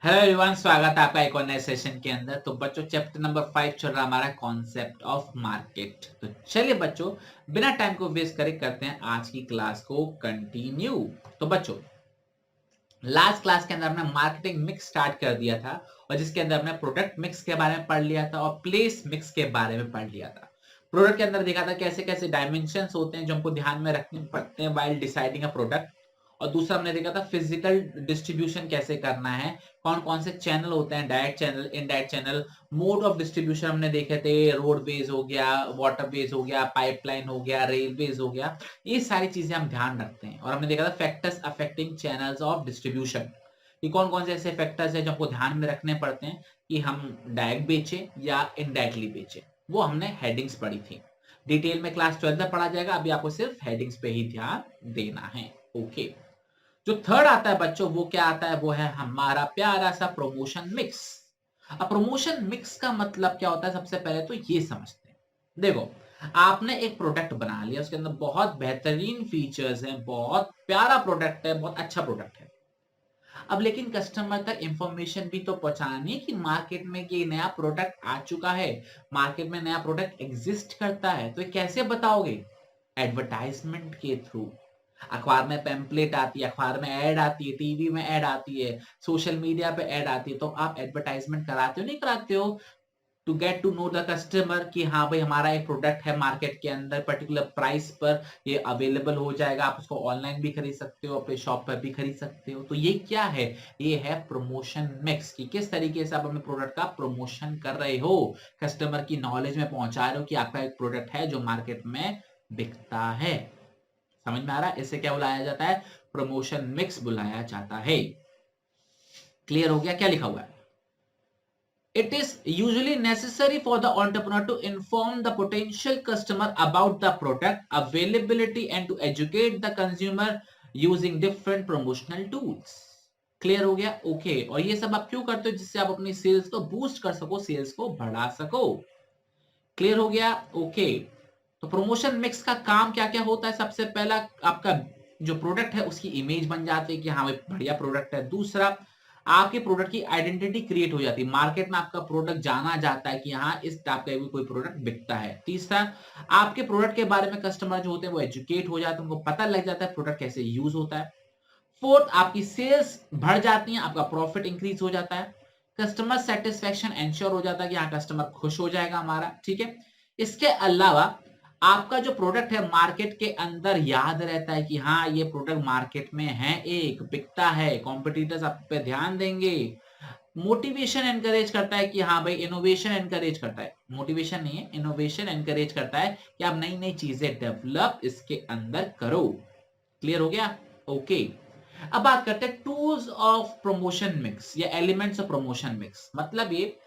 Hello everyone, स्वागत है आपका एक और नए सेशन के अंदर। तो बच्चों, चैप्टर नंबर 5 चल रहा हमारा कॉन्सेप्ट ऑफ मार्केट। तो चलिए बच्चों, बिना टाइम को वेस्ट करे करते हैं आज की क्लास को कंटिन्यू। तो बच्चों, लास्ट क्लास के अंदर हमने मार्केटिंग मिक्स स्टार्ट कर दिया था और जिसके अंदर हमने प्रोडक्ट मिक्स के बारे में पढ़ लिया था और प्लेस मिक्स के बारे में पढ़ लिया था। प्रोडक्ट के अंदर देखा था कैसे कैसे डायमेंशंस होते हैं जो हमको ध्यान में रखने पड़ते हैं व्हाइल डिसाइडिंग अ प्रोडक्ट। और दूसरा हमने देखा था फिजिकल डिस्ट्रीब्यूशन कैसे करना है, कौन कौन से चैनल होते हैं, direct channel, indirect channel, mode of distribution हमने देखे थे, रोडवेज हो गया, वाटरवेज हो गया, पाइपलाइन हो गया, रेलवेज हो गया। ये सारी चीजें हम ध्यान रखते हैं। और हमने देखा था factors affecting channels of distribution, कि कौन कौन से ऐसे फैक्टर्स हैं जो हमको ध्यान में रखने पड़ते हैं कि हम डायरेक्ट बेचें या इनडायरेक्टली बेचें। वो हमने हेडिंग्स पढ़ी थी। डिटेल में क्लास 12 में पढ़ा जाएगा, अभी आपको सिर्फ हेडिंग्स पे ही ध्यान देना है। ओके। जो थर्ड आता है बच्चों, वो क्या आता है, वो है हमारा प्यारा सा प्रमोशन मिक्स। अब प्रमोशन मिक्स का मतलब क्या होता है, सबसे पहले तो ये समझते हैं। देखो, आपने एक प्रोडक्ट बना लिया, उसके अंदर बहुत बेहतरीन फीचर्स हैं, बहुत प्यारा प्रोडक्ट है, बहुत अच्छा प्रोडक्ट है। अब लेकिन कस्टमर तक इंफॉर्मेशन भी तो पहुंचानी है कि मार्केट में ये नया प्रोडक्ट आ चुका है, मार्केट में नया प्रोडक्ट एग्जिस्ट करता है। तो ये कैसे बताओगे? एडवर्टाइजमेंट के थ्रू। अखबार में पैम्पलेट आती है, अखबार में ऐड आती है, टीवी में ऐड आती है, सोशल मीडिया पे ऐड आती है, तो आप एडवर्टाइजमेंट कराते हो नहीं कराते हो? To get to know the customer कि हाँ भाई, हमारा एक प्रोडक्ट है मार्केट के अंदर पर्टिकुलर प्राइस पर ये अवेलेबल हो जाएगा, आप उसको ऑनलाइन भी खरीद सकते हो, अपने शॉप पर भी खरीद सकते हो। तो ये क्या है? ये है प्रमोशन मिक्स, कि किस तरीके से आप अपने प्रोडक्ट का प्रमोशन कर रहे हो, कस्टमर की नॉलेज में पहुंचा रहे हो कि आपका एक प्रोडक्ट है जो मार्केट में बिकता है। समझ में आ रहा है? इसे क्या बुलाया जाता है? प्रमोशन मिक्स बुलाया जाता है। क्लियर हो गया क्या लिखा हुआ है? It is usually necessary for the entrepreneur to inform the potential customer about the product availability and to educate the consumer using different promotional tools. Clear हो गया? ओके। और ये सब आप क्यों करते हो? जिससे आप अपनी सेल्स को बूस्ट कर सको, सेल्स को बढ़ा सको। क्लियर हो गया? ओके। तो प्रमोशन मिक्स का काम क्या क्या होता है? सबसे पहला, आपका जो प्रोडक्ट है उसकी इमेज बन जाती है कि हाँ भाई बढ़िया प्रोडक्ट है। दूसरा, आपके प्रोडक्ट की आइडेंटिटी क्रिएट हो जाती है, मार्केट में आपका प्रोडक्ट जाना जाता है कि हाँ इस टाइप का भी कोई प्रोडक्ट बिकता है। तीसरा, आपके प्रोडक्ट के बारे में कस्टमर जो होते हैं वो एजुकेट हो जाते हैं, उनको पता लग जाता है प्रोडक्ट कैसे यूज होता है। फोर्थ, आपकी सेल्स बढ़ जाती है, आपका प्रॉफिट इंक्रीज हो जाता है, कस्टमर सेटिस्फेक्शन एंश्योर हो जाता है कि हाँ कस्टमर खुश हो जाएगा हमारा। ठीक है। इसके अलावा आपका जो प्रोडक्ट है मार्केट के अंदर याद रहता है कि हाँ ये प्रोडक्ट मार्केट में है, एक बिकता है, कॉम्पिटिटर्स आप पे ध्यान देंगे। मोटिवेशन एनकरेज करता है कि हाँ भाई, इनोवेशन एनकरेज करता है, मोटिवेशन नहीं है, इनोवेशन एनकरेज करता है कि आप नई नई चीजें डेवलप इसके अंदर करो। क्लियर हो गया? ओके। अब बात करते हैं टूल्स ऑफ प्रमोशन मिक्स या एलिमेंट्स ऑफ प्रमोशन मिक्स। मतलब ये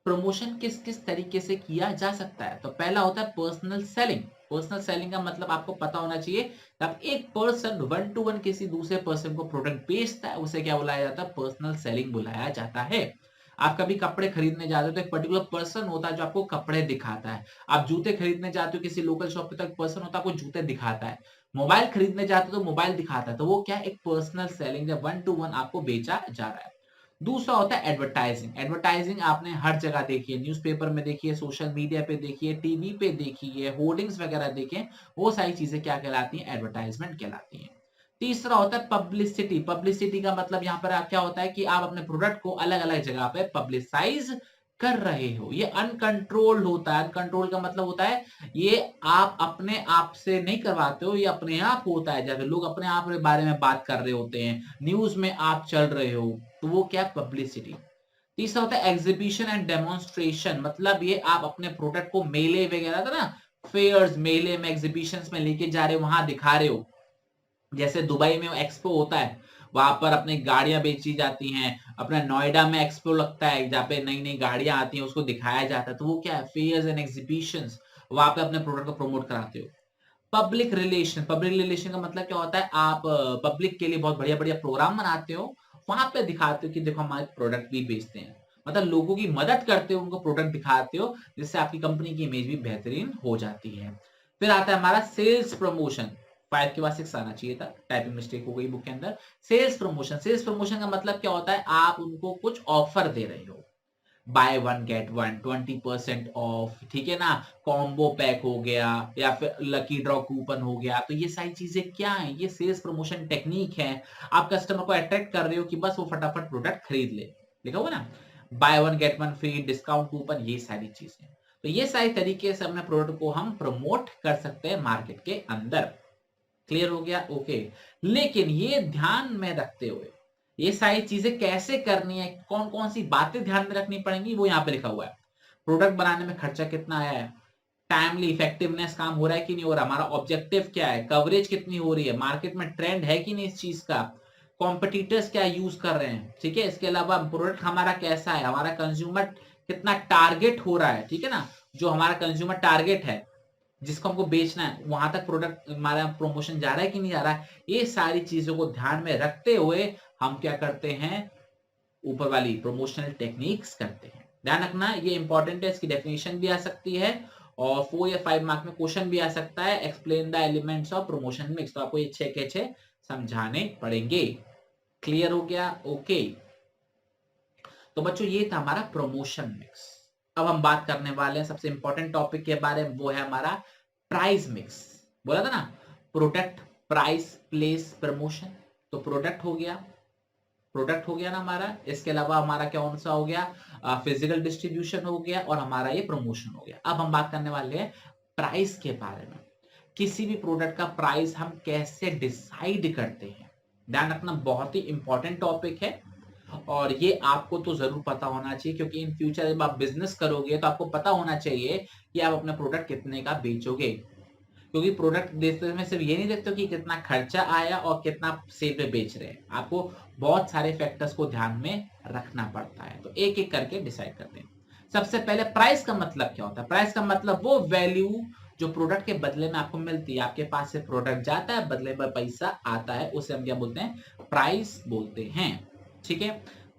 प्रमोशन किस किस तरीके से किया जा सकता है। तो पहला होता है पर्सनल सेलिंग। पर्सनल सेलिंग का मतलब आपको पता होना चाहिए कि आप एक पर्सन वन टू वन किसी दूसरे पर्सन को प्रोडक्ट बेचता है, उसे क्या बुलाया जाता है? पर्सनल सेलिंग बुलाया जाता है। आप कभी कपड़े खरीदने जाते हो तो एक पर्टिकुलर पर्सन होता है जो आपको कपड़े दिखाता है। आप जूते खरीदने जाते हो किसी लोकल शॉप पे तो एक पर्सन होता है आपको जूते दिखाता है। मोबाइल खरीदने जाते हो तो मोबाइल दिखाता है। तो वो क्या है? एक पर्सनल सेलिंग, जब वन टू वन आपको बेचा जा रहा है। दूसरा होता है एडवर्टाइजिंग। एडवर्टाइजिंग आपने हर जगह देखी है, न्यूज़पेपर में देखिए, सोशल मीडिया पे देखिए, टीवी पे देखिए, होर्डिंग्स वगैरह देखें, वो सारी चीजें क्या कहलाती हैं? एडवर्टाइजमेंट कहलाती हैं। तीसरा होता है पब्लिसिटी। पब्लिसिटी का मतलब यहाँ पर क्या होता है कि आप अपने प्रोडक्ट को अलग अलग जगह पे पब्लिसाइज कर रहे हो। ये अनकंट्रोल्ड होता है। अनकंट्रोल का मतलब होता है ये आप अपने आप से नहीं करवाते हो, ये अपने आप होता है। जैसे लोग अपने आप के बारे में बात कर रहे होते हैं, न्यूज में आप चल रहे हो, तो वो क्या? पब्लिसिटी। तीसरा होता है एग्जीबिशन एंड डेमोन्स्ट्रेशन। मतलब ये आप अपने प्रोडक्ट को मेले वगैरह था ना, फेयर्स, मेले में, एग्जीबिशंस में लेके जा रहे हो, वहां दिखा रहे हो। जैसे दुबई में एक्सपो होता है, वहां पर अपनी गाड़ियां बेची जाती हैं। अपना नोएडा में एक्सपो लगता है जहाँ पे नई नई गाड़ियां आती हैं, उसको दिखाया जाता है। तो वो क्या है? Fairs and exhibitions. वहां पे अपने प्रोडक्ट को प्रमोट कराते हो। Public relation. पब्लिक रिलेशन का मतलब क्या होता है? आप पब्लिक के लिए बहुत बढ़िया बढ़िया प्रोग्राम बनाते हो, वहां पे दिखाते हो कि देखो हमारे प्रोडक्ट भी बेचते हैं। मतलब लोगों की मदद करते हो, उनको प्रोडक्ट दिखाते हो, जिससे आपकी कंपनी की इमेज भी बेहतरीन हो जाती है। फिर आता है हमारा सेल्स प्रमोशन। 5 के बाद 6 आना चाहिए था, टाइपिंग मिस्टेक हो गई बुक के अंदर। सेल्स प्रमोशन, सेल्स प्रमोशन का मतलब क्या होता है, आप उनको कुछ ऑफर दे रहे हो, बाय 1 गेट 1, 20% ऑफ, ठीक है ना, कॉम्बो पैक हो गया या फिर लकी ड्रॉ कूपन हो गया। तो ये सारी चीजें क्या है, ये सेल्स प्रमोशन टेक्निक है। आप कस्टमर को अट्रैक्ट कर रहे हो कि बस वो फटाफट प्रोडक्ट खरीद ले, लिखा हुआ ना, buy 1 get 1 free, discount coupon, ये सारी चीजें। तो ये सारी तरीके से अपने प्रोडक्ट को हम प्रमोट कर सकते हैं मार्केट के अंदर। क्लियर हो गया? ओके। लेकिन ये ध्यान में रखते हुए ये सारी चीजें कैसे करनी है, कौन कौन सी बातें ध्यान में रखनी पड़ेंगी, वो यहाँ पे लिखा हुआ है। प्रोडक्ट बनाने में खर्चा कितना आया है, टाइमली इफेक्टिवनेस काम हो रहा है कि नहीं हो रहा, हमारा ऑब्जेक्टिव क्या है, कवरेज कितनी हो रही है, मार्केट में ट्रेंड है कि नहीं इस चीज का, कॉम्पिटिटर्स क्या यूज कर रहे हैं, ठीक है। इसके अलावा प्रोडक्ट हमारा कैसा है, हमारा कंज्यूमर कितना टारगेट हो रहा है, ठीक है ना, जो हमारा कंज्यूमर टारगेट है जिसको हमको बेचना है वहां तक प्रोडक्ट हमारा प्रमोशन जा रहा है कि नहीं जा रहा है। ये सारी चीजों को ध्यान में रखते हुए हम क्या करते हैं, ऊपर वाली प्रमोशनल टेक्निक्स करते हैं। ध्यान रखना ये इंपॉर्टेंट है, इसकी डेफिनेशन भी आ सकती है और 4 या 5 मार्क में क्वेश्चन भी आ सकता है, explain the elements of promotion mix. तो आपको ये 6 के 6 समझाने पड़ेंगे। क्लियर हो गया? ओके। तो बच्चों ये था हमारा प्रमोशन मिक्स। अब हम बात करने वाले हैं सबसे इंपॉर्टेंट टॉपिक के बारे में, वो है हमारा प्राइस मिक्स। बोला था ना, प्रोडक्ट, प्राइस, प्लेस, प्रमोशन। तो प्रोडक्ट हो गया, प्रोडक्ट हो गया ना हमारा, इसके अलावा हमारा क्या कौन सा हो गया, फिजिकल डिस्ट्रीब्यूशन हो गया, और हमारा ये प्रमोशन हो गया। अब हम बात करने वाले हैं प्राइस के बारे में। किसी भी प्रोडक्ट का प्राइस हम कैसे डिसाइड करते हैं, ध्यान रखना, बहुत ही इंपॉर्टेंट टॉपिक है और ये आपको तो जरूर पता होना चाहिए, क्योंकि इन फ्यूचर जब आप बिजनेस करोगे तो आपको पता होना चाहिए कि आप अपना प्रोडक्ट कितने का बेचोगे। क्योंकि प्रोडक्ट देखते समय सिर्फ ये नहीं देखते हो कि कितना खर्चा आया और कितना सेल पे बेच रहे हैं, आपको बहुत सारे फैक्टर्स को ध्यान में रखना पड़ता है। तो एक एक करके डिसाइड करते हैं। सबसे पहले प्राइस का मतलब क्या होता है, प्राइस का मतलब वो वैल्यू जो प्रोडक्ट के बदले में आपको मिलती है, आपके पास से प्रोडक्ट जाता है, बदले में पैसा आता है, उसे हम क्या बोलते हैं, प्राइस बोलते हैं, ठीक है।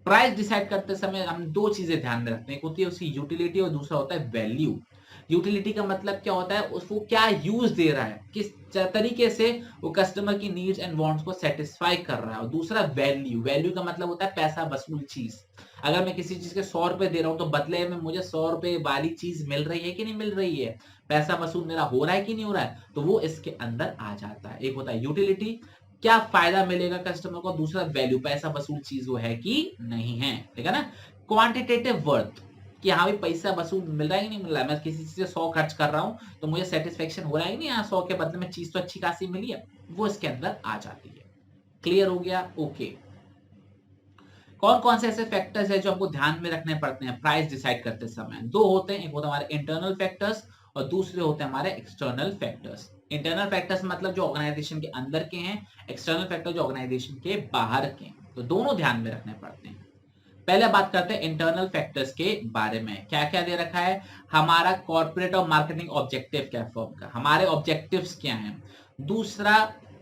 प्राइस डिसाइड करते समय हम दो चीजें ध्यान में रखते हैं, एक होती है उसकी यूटिलिटी और दूसरा होता है वैल्यू। यूटिलिटी का मतलब क्या होता है, उसको क्या यूज दे रहा है, किस तरीके से वो कस्टमर की नीड्स एंड वांट्स को सेटिस्फाई कर रहा है। और दूसरा वैल्यू, वैल्यू का मतलब होता है पैसा वसूल चीज। अगर मैं किसी चीज के 100 रुपए दे रहा हूं तो बदले में मुझे 100 रुपए वाली चीज मिल रही है कि नहीं मिल रही है, पैसा वसूल मेरा हो रहा है कि नहीं हो रहा है, तो वो इसके अंदर आ जाता है। एक होता है यूटिलिटी, क्या फायदा मिलेगा कस्टमर को, दूसरा वैल्यू, पैसा वसूल चीज वो है कि नहीं है, ठीक है ना। क्वांटिटेटिव वर्थ, कि हाँ भाई पैसा वसूल मिल रहा है कि नहीं मिल रहा है, मैं किसी चीज से 100 खर्च कर रहा हूँ तो मुझे सेटिस्फेक्शन हो रहा है कि नहीं, 100 के बदले में चीज तो अच्छी खासी मिली है, वो इसके अंदर आ जाती है। क्लियर हो गया? ओके। कौन कौन से ऐसे फैक्टर्स है जो हमको ध्यान में रखने पड़ते हैं प्राइस डिसाइड करते समय? दो होते हैं, एक होता है हमारे इंटरनल फैक्टर्स और दूसरे होते हैं हमारे एक्सटर्नल फैक्टर्स। इंटरनल फैक्टर्स मतलब जो ऑर्गेनाइजेशन के अंदर के हैं, एक्सटर्नल फैक्टर जो ऑर्गेनाइजेशन के बाहर के हैं। तो दोनों ध्यान में रखने पड़ते हैं। पहले बात करते हैं इंटरनल फैक्टर्स के बारे में। क्या क्या दे रखा है, हमारा कॉर्पोरेट और मार्केटिंग ऑब्जेक्टिव क्या है फर्म का, हमारे ऑब्जेक्टिव्स क्या हैं। दूसरा,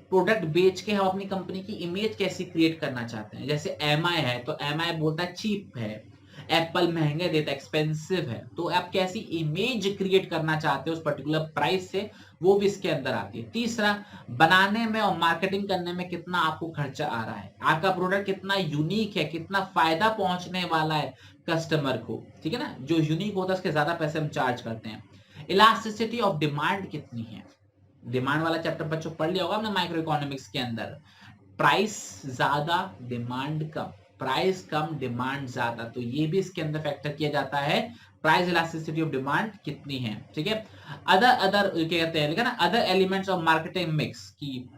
प्रोडक्ट बेच के हम अपनी कंपनी की इमेज कैसी क्रिएट करना चाहते हैं। जैसे एमआई है तो एमआई बोलता है चीप है, एप्पल महंगे देता है, एक्सपेंसिव है, तो आप कैसी इमेज क्रिएट करना चाहते हो उस पर्टिकुलर प्राइस से, वो भी इसके अंदर आती है। तीसरा, बनाने में और मार्केटिंग करने में कितना आपको खर्चा आ रहा है, आपका प्रोडक्ट कितना यूनिक है, कितना फायदा पहुंचने वाला है कस्टमर को, ठीक है ना, जो यूनिक होता है उसके ज्यादा पैसे हम चार्ज करते हैं। इलास्टिसिटी ऑफ डिमांड कितनी है, डिमांड वाला चैप्टर बच्चों पढ़ लिया होगा हमने माइक्रो इकोनॉमिक्स के अंदर। प्राइस ज्यादा डिमांड कम, प्राइस कम डिमांड ज्यादा, तो ये भी इसके अंदर फैक्टर किया जाता है, प्राइस इलास्टिसिटी ऑफ डिमांड कितनी है, ठीक है। अदर क्या कहते हैं, ना other elements of marketing mix की,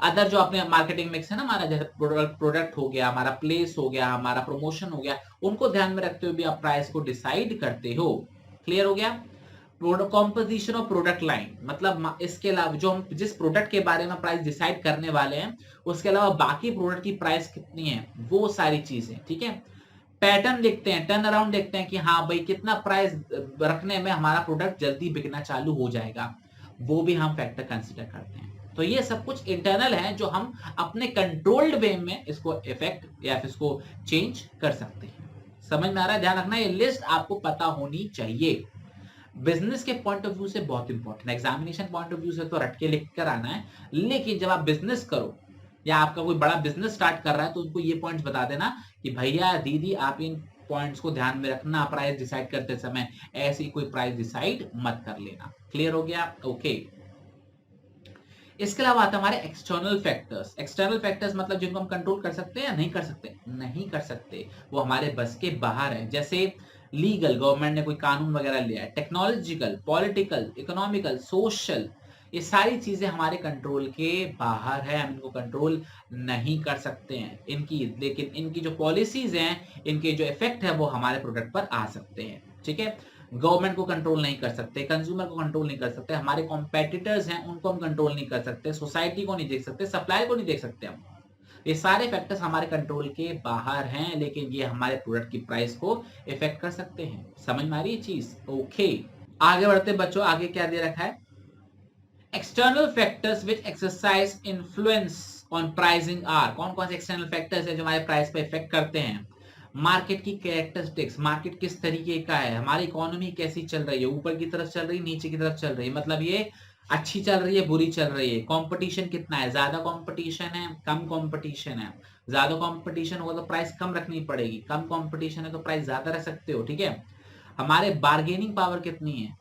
अदर जो अपने मार्केटिंग मिक्स है ना हमारा, जैसे प्रोडक्ट हो गया, हमारा प्लेस हो गया, हमारा प्रमोशन हो गया, उनको ध्यान में रखते हुए भी आप प्राइस को डिसाइड करते हो। क्लियर हो गया? कॉम्पोजिशन ऑफ प्रोडक्ट लाइन, मतलब इसके अलावा जो हम जिस प्रोडक्ट के बारे में प्राइस डिसाइड करने वाले हैं उसके अलावा बाकी प्रोडक्ट की प्राइस कितनी है, वो सारी चीजें, ठीक है। पैटर्न देखते हैं, टर्न अराउंड देखते हैं कि हाँ भाई कितना प्राइस रखने में हमारा प्रोडक्ट जल्दी बिकना चालू हो जाएगा, वो भी हम फैक्टर कंसिडर करते हैं। तो ये सब कुछ इंटरनल है जो हम अपने कंट्रोल्ड वे में इसको इफेक्ट या फिर इसको चेंज कर सकते हैं। समझ में आ रहा है? ध्यान रखना, ये लिस्ट आपको पता होनी चाहिए। बिजनेस के पॉइंट ऑफ व्यू से बहुत इंपॉर्टेंट है, एग्जामिनेशन पॉइंट ऑफ व्यू से तो रट के लिख कर आना है, लेकिन जब आप बिजनेस करो या आपका कोई बड़ा बिजनेस स्टार्ट कर रहा है तो उनको ये पॉइंट्स बता देना कि भैया दीदी आप इन पॉइंट्स को ध्यान में रखना, प्राइस डिसाइड करते समय ऐसी कोई प्राइस डिसाइड मत कर लेना। क्लियर हो गया? ओके। इसके अलावा आता है हमारे एक्सटर्नल फैक्टर्स। एक्सटर्नल फैक्टर्स मतलब जिनको हम कंट्रोल कर सकते हैं या नहीं कर सकते? नहीं कर सकते, वो हमारे बस के बाहर है। जैसे लीगल, गवर्नमेंट ने कोई कानून वगैरह लिया है, टेक्नोलॉजिकल, पॉलिटिकल, इकोनॉमिकल, सोशल, ये सारी चीजें हमारे कंट्रोल के बाहर है, हम इनको कंट्रोल नहीं कर सकते हैं इनकी, लेकिन इनकी जो पॉलिसीज हैं, इनके जो इफेक्ट है वो हमारे प्रोडक्ट पर आ सकते हैं। ठीक है, गवर्नमेंट को कंट्रोल नहीं कर सकते, कंज्यूमर को कंट्रोल नहीं कर सकते, हमारे कॉम्पिटिटर्स हैं उनको हम कंट्रोल नहीं कर सकते, सोसाइटी को नहीं देख सकते, सप्लायर को नहीं देख सकते हम। ये सारे फैक्टर्स हमारे कंट्रोल के बाहर हैं, लेकिन ये हमारे प्रोडक्ट की प्राइस को इफेक्ट कर सकते हैं। समझ में आ रही है चीज? ओके, आगे बढ़ते बच्चों। आगे क्या दे रखा है? External factors which exercise influence on pricing are. कौन कौन से एक्सटर्नल फैक्टर्स है जो हमारे प्राइस पे इफेक्ट करते हैं? मार्केट की कैरेक्टरिस्टिक्स, मार्केट किस तरीके का है, हमारी इकोनॉमी कैसी चल रही है, ऊपर की तरफ चल रही है, नीचे की तरफ चल रही है, मतलब ये अच्छी चल रही है, बुरी चल रही है, कंपटीशन कितना है, ज्यादा कंपटीशन है, कम कंपटीशन है। ज्यादा कंपटीशन होगा तो प्राइस कम रखनी पड़ेगी, कम कंपटीशन है तो प्राइस ज्यादा रख सकते हो। ठीक है, हमारे बार्गेनिंग पावर कितनी है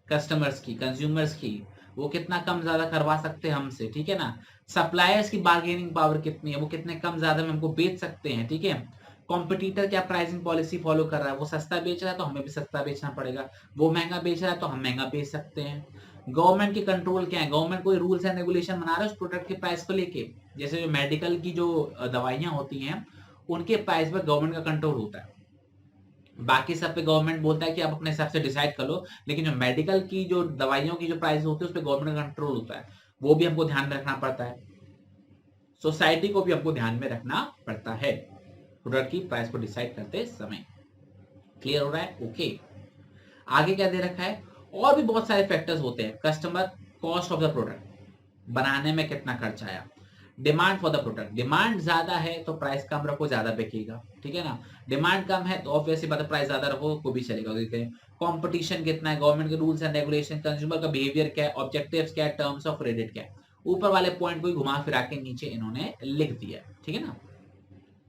कस्टमर्स की, कंज्यूमर्स की, वो कितना कम ज्यादा करवा सकते हैं हमसे। ठीक है ना, सप्लायर्स की बार्गेनिंग पावर कितनी है, वो कितने कम ज्यादा में हमको बेच सकते हैं। ठीक है, कॉम्पिटिटर क्या प्राइसिंग पॉलिसी फॉलो कर रहा है, वो सस्ता बेच रहा है तो हमें भी सस्ता बेचना पड़ेगा, वो महंगा बेच रहा है तो हम महंगा बेच सकते हैं। गवर्नमेंट के कंट्रोल क्या है, गवर्नमेंट कोई रूल्स एंड रेगुलेशन बना रहा है उस प्रोडक्ट के प्राइस को लेके। जैसे जो मेडिकल की जो दवाइयां होती हैं उनके प्राइस पर गवर्नमेंट का कंट्रोल होता है, बाकी सब पे गवर्नमेंट बोलता है कि आप अपने हिसाब से डिसाइड कर लो, लेकिन जो मेडिकल की जो दवाइयों की जो प्राइस होती है उस पर गवर्नमेंट का कंट्रोल होता है, वो भी हमको ध्यान में रखना पड़ता है। सोसाइटी को भी हमको ध्यान में रखना पड़ता है प्रोडक्ट की प्राइस को डिसाइड करते समय। क्लियर हो रहा है? ओके, आगे क्या दे रखा है? और भी बहुत सारे फैक्टर्स होते हैं। Customer cost of the product, बनाने में कितना खर्चा आया। Demand for the product, demand ज्यादा है तो प्राइस कम रखो, ज्यादा बिकेगा। ठीक है ना, डिमांड कम है तो ऑब्वियसली बात है प्राइस ज्यादा रखो को भी चलेगा। कंपटीशन कितना है, गवर्नमेंट के रूल्स एंड रेगुलेशन, कंज्यूमर का बिहेवियर क्या है, ऑब्जेक्टिव्स क्या है, टर्म्स ऑफ क्रेडिट क्या है। ऊपर वाले पॉइंट को घुमा फिरा के नीचे इन्होंने लिख दिया। ठीक है ना,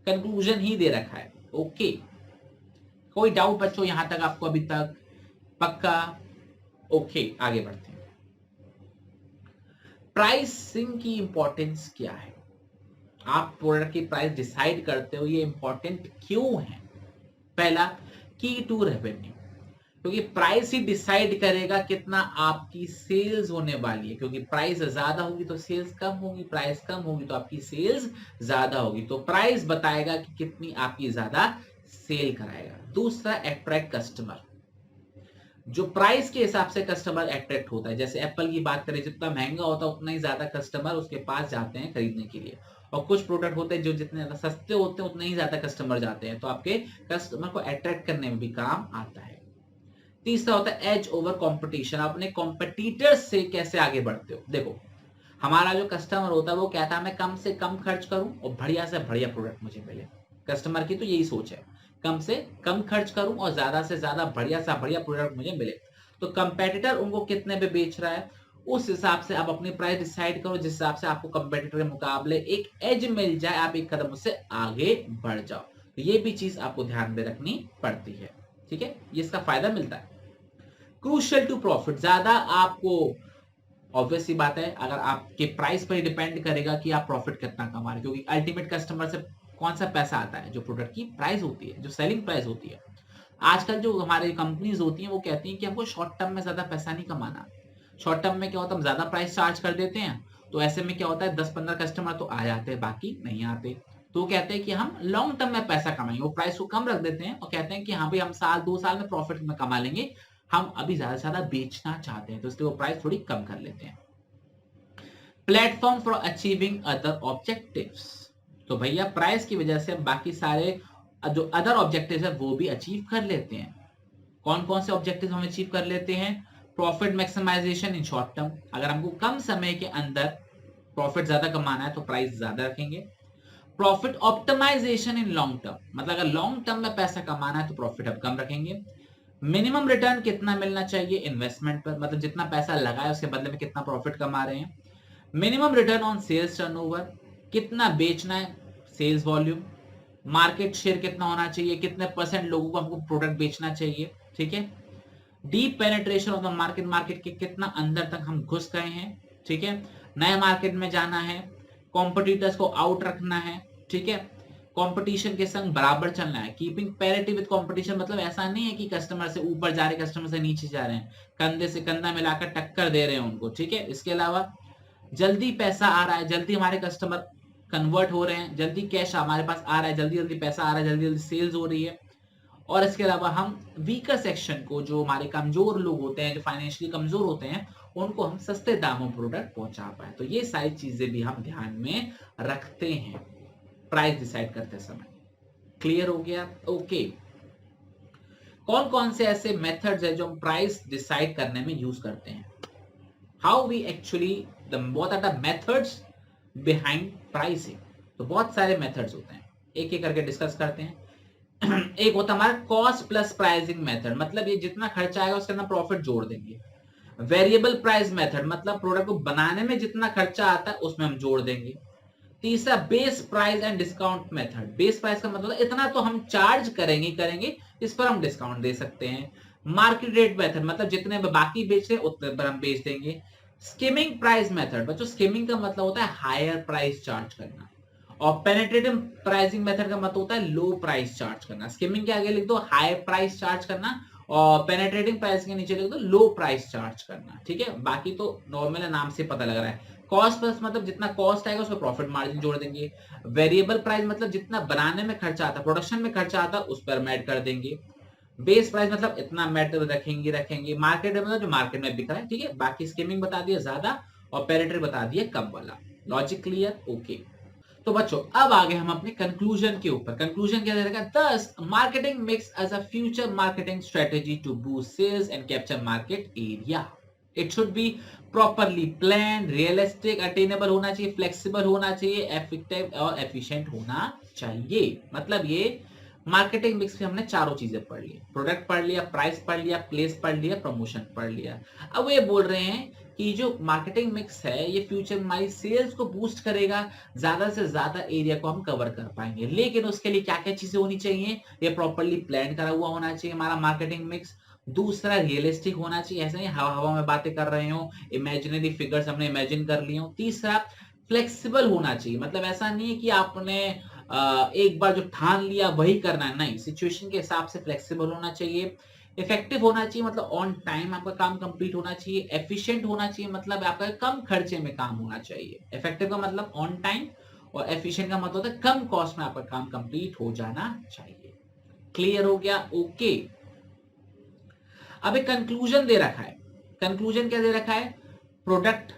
कंक्लूजन ही दे रखा है। ओके, कोई डाउट बच्चों यहां तक आपको अभी तक? पक्का? ओके, आगे बढ़ते हैं। प्राइसिंग की इंपॉर्टेंस क्या है, आप प्रोडक्ट की प्राइस डिसाइड करते हो, ये इंपॉर्टेंट क्यों है? पहला, की टू रेवेन्यू, क्योंकि प्राइस ही डिसाइड करेगा कितना आपकी सेल्स होने वाली है, क्योंकि प्राइस ज्यादा होगी तो सेल्स कम होगी, प्राइस कम होगी तो आपकी सेल्स ज्यादा होगी, तो प्राइस बताएगा कि कितनी आपकी ज्यादा सेल कराएगा। दूसरा, अट्रैक्ट कस्टमर, जो प्राइस के हिसाब से कस्टमर अट्रैक्ट होता है। जैसे एप्पल की बात करें, जितना महंगा होता है उतना ही ज्यादा कस्टमर उसके पास जाते हैं खरीदने के लिए, और कुछ प्रोडक्ट होते हैं जो जितने ज्यादा सस्ते होते हैं उतने ही ज्यादा कस्टमर जाते हैं, तो आपके कस्टमर को अट्रैक्ट करने में भी काम आता है। तीसरा होता है एज ओवर कंपटीशन, आप अपने कॉम्पिटिटर्स से कैसे आगे बढ़ते हो। देखो, हमारा जो कस्टमर होता है वो कहता है मैं कम से कम खर्च करूं और बढ़िया से बढ़िया प्रोडक्ट मुझे मिले। कस्टमर की तो यही सोच है, कम से कम खर्च करूं और ज्यादा से ज्यादा बढ़िया सा बढ़िया प्रोडक्ट मुझे मिले। तो कंपेटिटर उनको कितने पे बेच रहा है उस हिसाब से आप अपनी प्राइस डिसाइड करो, जिस हिसाब से आपको कंपेटिटर के मुकाबले एक एज मिल जाए, आप एक कदम उससे आगे बढ़ जाओ। तो ये भी चीज आपको ध्यान में रखनी पड़ती है। ठीक है, ये इसका फायदा मिलता है। क्रूशियल टू प्रॉफिट, ज्यादा आपको ऑब्वियस सी बात है, अगर आपके प्राइस पर डिपेंड करेगा कि आप प्रॉफिट कितना कमा रहे, क्योंकि अल्टीमेट कस्टमर से कौन सा पैसा आता है, जो प्रोडक्ट की प्राइस होती है, जो सेलिंग प्राइस होती है। आजकल जो हमारे कंपनीज होती हैं वो कहती हैं कि हमको शॉर्ट टर्म में ज्यादा पैसा नहीं कमाना। शॉर्ट टर्म में क्या होता है, हम ज्यादा प्राइस चार्ज कर देते हैं, तो ऐसे में क्या होता है 10-15 कस्टमर तो आ जाते हैं, बाकी नहीं आते। तो वो कहते हैं कि हम लॉन्ग टर्म में पैसा कमाएंगे, वो प्राइस को कम रख देते हैं और कहते हैं कि हाँ भाई हम साल 2 साल में प्रॉफिट में कमा लेंगे, हम अभी ज्यादा से ज्यादा बेचना चाहते हैं, तो इसलिए वो प्राइस थोड़ी कम कर लेते हैं। Platform for achieving other objectives, तो भैया प्राइस की वजह से बाकी सारे जो अदर ऑब्जेक्टिव्स है वो भी अचीव कर लेते हैं। कौन कौन से ऑब्जेक्टिव्स हम अचीव कर लेते हैं? Profit maximisation in short term, अगर हमको कम समय के अंदर प्रॉफिट ज्यादा कमाना है तो प्राइस ज्यादा रखेंगे। Profit optimisation in long term, मतलब अगर लॉन्ग टर्म में पैसा कमाना है तो प्रॉफिट अब कम रखेंगे। मिनिमम रिटर्न कितना मिलना चाहिए इन्वेस्टमेंट पर, मतलब जितना पैसा लगाया उसके बदले में कितना प्रॉफिट कमा रहे हैं। Minimum return on sales turnover, कितना बेचना है, सेल्स वॉल्यूम। मार्केट शेयर कितना होना चाहिए, कितने परसेंट लोगों को हमको प्रोडक्ट बेचना चाहिए, ठीक है। Deep penetration of the market, market के कितना अंदर तक हम घुस गए हैं, ठीक है। नए मार्केट में जाना है, कॉम्पिटिटर्स को आउट रखना है, ठीक है। कंपटीशन के संग बराबर चलना है। कीपिंग पैरिटी विद कंपटीशन, मतलब ऐसा नहीं है कि कस्टमर से ऊपर जा रहे कस्टमर से नीचे जा रहे हैं, कंधे से कंधा मिलाकर टक्कर दे रहे हैं उनको, ठीक है। इसके अलावा जल्दी पैसा आ रहा है, जल्दी हमारे कस्टमर कन्वर्ट हो रहे हैं, जल्दी कैश हमारे पास आ रहा है, जल्दी जल्दी पैसा आ रहा है, जल्दी जल्दी सेल्स हो रही है। और इसके अलावा हम वीकर सेक्शन को, जो हमारे कमजोर लोग होते हैं, जो फाइनेंशियली कमजोर होते हैं, उनको हम सस्ते दामों प्रोडक्ट पहुंचा पाए। तो ये सारी चीजें भी हम ध्यान में रखते हैं प्राइस डिसाइड करते समय। क्लियर हो गया? ओके। कौन कौन से ऐसे मेथड्स है जो हम प्राइस डिसाइड करने में यूज करते हैं? How we actually what are the methods behind pricing? तो बहुत सारे मेथड्स होते हैं, एक एक करके डिस्कस करते हैं। एक होता है हमारा कॉस्ट प्लस प्राइसिंग मेथड, मतलब ये जितना खर्चा आएगा उसके अंदर प्रॉफिट जोड़ देंगे। वेरिएबल प्राइस मेथड, मतलब प्रोडक्ट को बनाने में जितना खर्चा आता है उसमें हम जोड़ देंगे। तीसरा base price and discount method, base price का मतलब इतना तो हम चार्ज करेंगे, इस पर हम डिस्काउंट दे सकते हैं। मार्केट रेट मेथड, मतलब जितने में बाकी बेच रहे हैं उतने पर हम बेच देंगे। स्किमिंग प्राइस मेथड, बच्चों स्किमिंग का मतलब होता है हायर प्राइस चार्ज करना, और पेनिट्रेटिव प्राइसिंग मेथड का मतलब होता है लो प्राइस चार्ज करना। स्किमिंग के आगे लिख दो हाई प्राइस चार्ज करना, और पेनिट्रेटिंग प्राइस के नीचे लिख दो लो प्राइस चार्ज करना, ठीक है। बाकी तो नॉर्मल है, नाम से पता लग रहा है। कॉस्ट प्लस मतलब जितना कॉस्ट आएगा उसमें प्रॉफिट मार्जिन जोड़ देंगे। वेरिएबल प्राइस मतलब जितना बनाने में खर्चा आता है, प्रोडक्शन में खर्चा आता है, उस पर हम ऐड कर देंगे। बेस प्राइस मतलब इतना मेटल रखेंगे। मार्केट में मतलब जो मार्केट में बिक रहा है, ठीक है। बाकी स्किमिंग बता दिया ज्यादा, और पेनिट्रेटिव बता दिया कम वाला। Logic clear? ओके। तो बच्चों अब आगे हम अपने कंक्लूजन के ऊपर। कंक्लूजन क्या रहेगा? Thus marketing mix as a future marketing strategy to boost sales and capture market area. It should be properly plan, realistic, attainable होना चाहिए, फ्लेक्सिबल होना चाहिए, इफेक्टिव और एफिशिएंट होना चाहिए। मतलब ये मार्केटिंग मिक्स में हमने चारों चीजें पढ़ ली, प्रोडक्ट पढ़ लिया, प्राइस पढ़ लिया, प्लेस पढ़ लिया, प्रमोशन पढ़ लिया। अब वो ये बोल रहे हैं कि जो मार्केटिंग मिक्स है ये फ्यूचर में हमारी सेल्स को बूस्ट करेगा, ज्यादा से ज्यादा एरिया को हम कवर कर पाएंगे। लेकिन उसके लिए क्या क्या चीजें होनी चाहिए? ये प्रॉपर्ली प्लान करा हुआ होना चाहिए हमारा मार्केटिंग मिक्स। दूसरा रियलिस्टिक होना चाहिए, ऐसे नहीं हवा हवा में बातें कर रहे हो, इमेजिनरी फिगर्स हमने इमेजिन कर लिए हो। तीसरा फ्लेक्सिबल होना चाहिए, मतलब ऐसा नहीं है कि आपने एक बार जो ठान लिया वही करना है, नहीं, सिचुएशन के हिसाब से फ्लेक्सिबल होना चाहिए। इफेक्टिव होना चाहिए, मतलब ऑन टाइम आपका काम कंप्लीट होना चाहिए। एफिशिएंट होना चाहिए, मतलब आपका कम खर्चे में काम होना चाहिए। इफेक्टिव का मतलब ऑन टाइम, और एफिशिएंट का मतलब होता है कम कॉस्ट में आपका काम कंप्लीट हो जाना चाहिए। क्लियर हो गया? ओके। अब एक कंक्लूजन दे रखा है। कंक्लूजन क्या दे रखा है? प्रोडक्ट,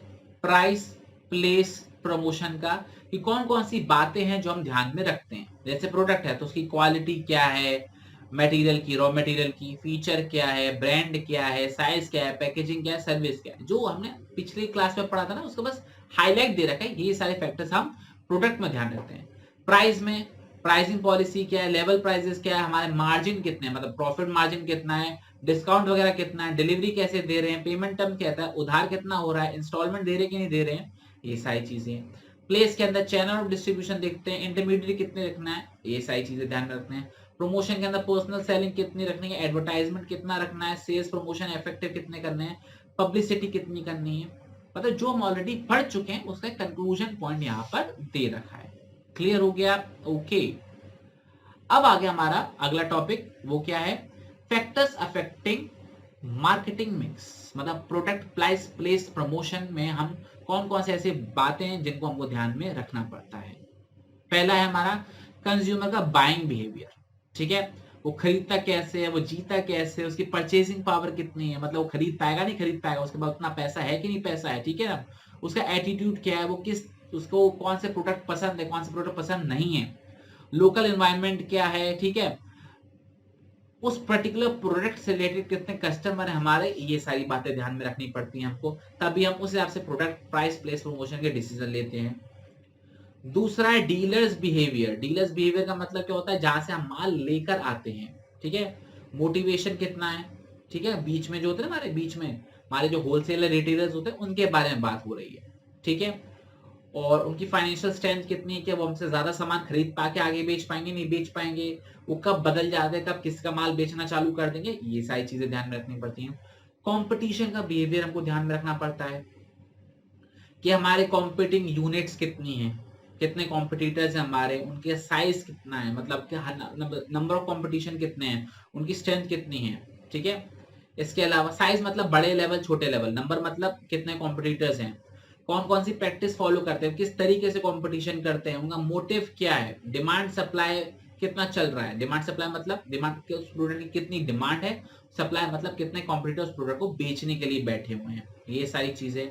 प्राइस, प्लेस, प्रमोशन का, कि कौन कौन सी बातें हैं जो हम ध्यान में रखते हैं। जैसे प्रोडक्ट है तो उसकी क्वालिटी क्या है, मटेरियल की, रॉ मटेरियल की, फीचर क्या है, ब्रांड क्या है, साइज क्या है, पैकेजिंग क्या है, सर्विस क्या है, जो हमने पिछली क्लास में पढ़ा था ना, उसको बस हाईलाइट दे रखा है। ये सारे फैक्टर्स हम प्रोडक्ट में ध्यान रखते हैं। प्राइस में प्राइसिंग पॉलिसी क्या है, लेवल प्राइसेस क्या है, हमारे मार्जिन कितने हैं, मतलब प्रॉफिट मार्जिन कितना है, डिस्काउंट वगैरह कितना है, डिलीवरी कैसे दे रहे हैं, पेमेंट टर्म क्या है, उधार कितना हो रहा है, इंस्टॉलमेंट दे रहे कि नहीं दे रहे हैं, ये सारी चीजें। प्लेस के अंदर चैनल ऑफ डिस्ट्रीब्यूशन देखते हैं, इंटरमीडिएट कितने रखना है, ये सारी चीजें ध्यान रखते हैं। प्रमोशन के अंदर पर्सनल सेलिंग कितनी रखनी है, एडवर्टाइजमेंट कितना रखना है, सेल्स प्रमोशन इफेक्टिव कितने करने हैं, पब्लिसिटी कितनी करनी है, मतलब जो हम ऑलरेडी पढ़ चुके हैं उसका कंक्लूजन पॉइंट यहाँ पर दे रखा है। क्लियर हो गया? ओके। अब आगे हमारा अगला टॉपिक वो क्या है? फैक्टर्स अफेक्टिंग मार्केटिंग मिक्स, मतलब प्रोडक्ट, प्राइस, प्लेस, प्रमोशन में हम कौन कौन से ऐसी बातें हैं जिनको हमको ध्यान में रखना पड़ता है। पहला है हमारा कंज्यूमर का बाइंग बिहेवियर, ठीक है। वो खरीदता कैसे है, वो जीता कैसे है, उसकी परचेसिंग पावर कितनी है, मतलब वो खरीद पाएगा नहीं खरीद पाएगा, उसके बाद उतना पैसा है कि नहीं पैसा है, ठीक है ना। उसका एटीट्यूड क्या है, वो किस, उसको कौन से प्रोडक्ट पसंद है, कौन से प्रोडक्ट पसंद नहीं है। लोकल एनवायरनमेंट क्या है, ठीक है। उस पर्टिकुलर प्रोडक्ट से रिलेटेड कितने कस्टमर है हमारे, ये सारी बातें ध्यान में रखनी पड़ती हैं हमको, तभी हम उस हिसाब से प्रोडक्ट, प्राइस, प्लेस, प्रमोशन के डिसीजन लेते हैं। दूसरा है डीलर्स बिहेवियर। डीलर्स बिहेवियर का मतलब क्या होता है? जहां से हम माल लेकर आते हैं, ठीक है, मोटिवेशन कितना है, ठीक है, बीच में जो होते हैं हमारे बीच में हमारे जो होलसेलर रिटेलर्स होते हैं उनके बारे में बात हो रही है, ठीक है, और उनकी फाइनेंशियल स्ट्रेंथ कितनी है कि वो हमसे ज्यादा सामान खरीद पाके आगे बेच पाएंगे, नहीं बेच पाएंगे, वो कब बदल जाते हैं, कब किसका माल बेचना चालू कर देंगे, ये सारी चीजें ध्यान में रखनी पड़ती हैं। कंपटीशन का बिहेवियर हमको ध्यान में रखना पड़ता है कि हमारे कॉम्पिटिंग यूनिट्स कितनी है, कितने कॉम्पिटिटर्स हैं हमारे, उनके साइज कितना है, मतलब कि नंबर ऑफ कॉम्पिटिशन कितने हैं, उनकी स्ट्रेंथ कितनी है, ठीक है। इसके अलावा साइज मतलब बड़े लेवल छोटे लेवल, नंबर मतलब कितने कॉम्पिटिटर्स हैं, कौन कौन सी प्रैक्टिस फॉलो करते हैं, किस तरीके से कंपटीशन करते हैं, उनका मोटिव क्या है, डिमांड सप्लाई कितना चल रहा है, डिमांड सप्लाई मतलब डिमांड के उस प्रोडक्ट की कितनी डिमांड है, सप्लाई मतलब कितने कॉम्पिटिटर उस प्रोडक्ट को बेचने के लिए बैठे हुए हैं, ये सारी चीजें।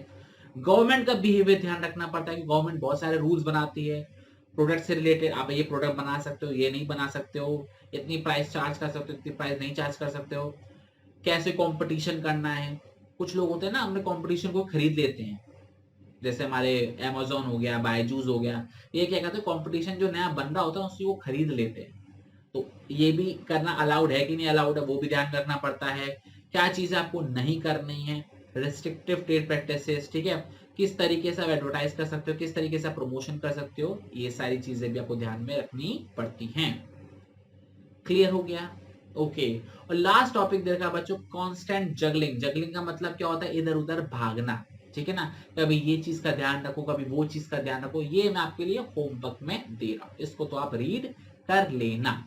गवर्नमेंट का बिहेवियर ध्यान रखना पड़ता है कि गवर्नमेंट बहुत सारे रूल्स बनाती है प्रोडक्ट से रिलेटेड, आप ये प्रोडक्ट बना सकते हो, ये नहीं बना सकते हो, इतनी प्राइस चार्ज कर सकते हो, इतनी प्राइस नहीं चार्ज कर सकते हो, कैसे कंपटीशन करना है। कुछ लोग होते हैं ना अपने कंपटीशन को खरीद लेते हैं, जैसे हमारे Amazon हो गया, बायजूस हो गया, ये क्या कहते हैं कंपटीशन जो नया बन रहा होता है उसी को खरीद लेते हैं। तो ये भी करना अलाउड है कि नहीं अलाउड है वो भी ध्यान रखना पड़ता है। क्या चीजें आपको नहीं करनी है, रिस्ट्रिक्टिव ट्रेड प्रैक्टिसेस, ठीक है, किस तरीके से आप एडवर्टाइज कर सकते हो, किस तरीके से आप प्रमोशन कर सकते हो, ये सारी चीजें भी आपको ध्यान में रखनी पड़ती हैं। क्लियर हो गया? ओके। और लास्ट टॉपिक देखा बच्चों, कांस्टेंट जगलिंग। जगलिंग का मतलब क्या होता है, इधर उधर भागना, ठीक है ना, कभी ये चीज का ध्यान रखो, कभी वो चीज का ध्यान रखो, ये मैं आपके लिए होमवर्क में दे रहा हूं, इसको तो आप रीड कर लेना।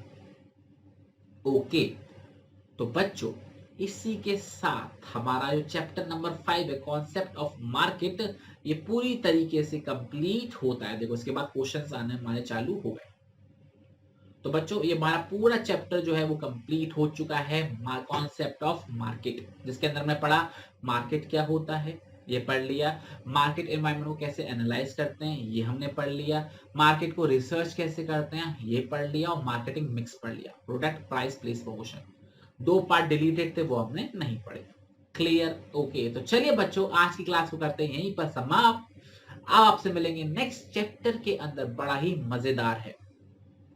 ओके, तो बच्चों इसी के साथ हमारा जो चैप्टर नंबर 5 है कॉन्सेप्ट ऑफ मार्केट, ये पूरी तरीके से कंप्लीट होता है। देखो इसके बाद क्वेश्चंस आने हमारे चालू हो गए। तो बच्चों ये हमारा पूरा चैप्टर जो है वो कंप्लीट हो चुका है, कॉन्सेप्ट ऑफ मार्केट, जिसके अंदर मैं पढ़ा मार्केट क्या होता है, ये पढ़ लिया, मार्केट एनवायरनमेंट को कैसे एनालाइज करते हैं ये हमने पढ़ लिया, मार्केट को रिसर्च कैसे करते हैं ये पढ़ लिया, और मार्केटिंग मिक्स पढ़ लिया, product price place promotion. 2 part deleted थे वो हमने नहीं पढ़े। क्लियर? ओके, तो चलिए बच्चों आज की क्लास को करते हैं यहीं पर समाप्त। अब आपसे मिलेंगे नेक्स्ट चैप्टर के अंदर, बड़ा ही मजेदार है,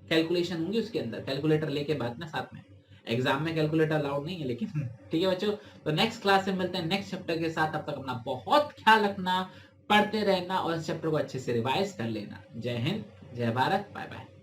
कैलकुलेशन होंगी उसके अंदर, कैलकुलेटर लेके बाद में साथ में, एग्जाम में कैलकुलेटर अलाउड नहीं है लेकिन ठीक है बच्चों। तो नेक्स्ट क्लास में मिलते हैं नेक्स्ट चैप्टर के साथ, तब तक अपना बहुत ख्याल रखना, पढ़ते रहना और इस चैप्टर को अच्छे से रिवाइज कर लेना। जय हिंद, जय भारत, बाय बाय।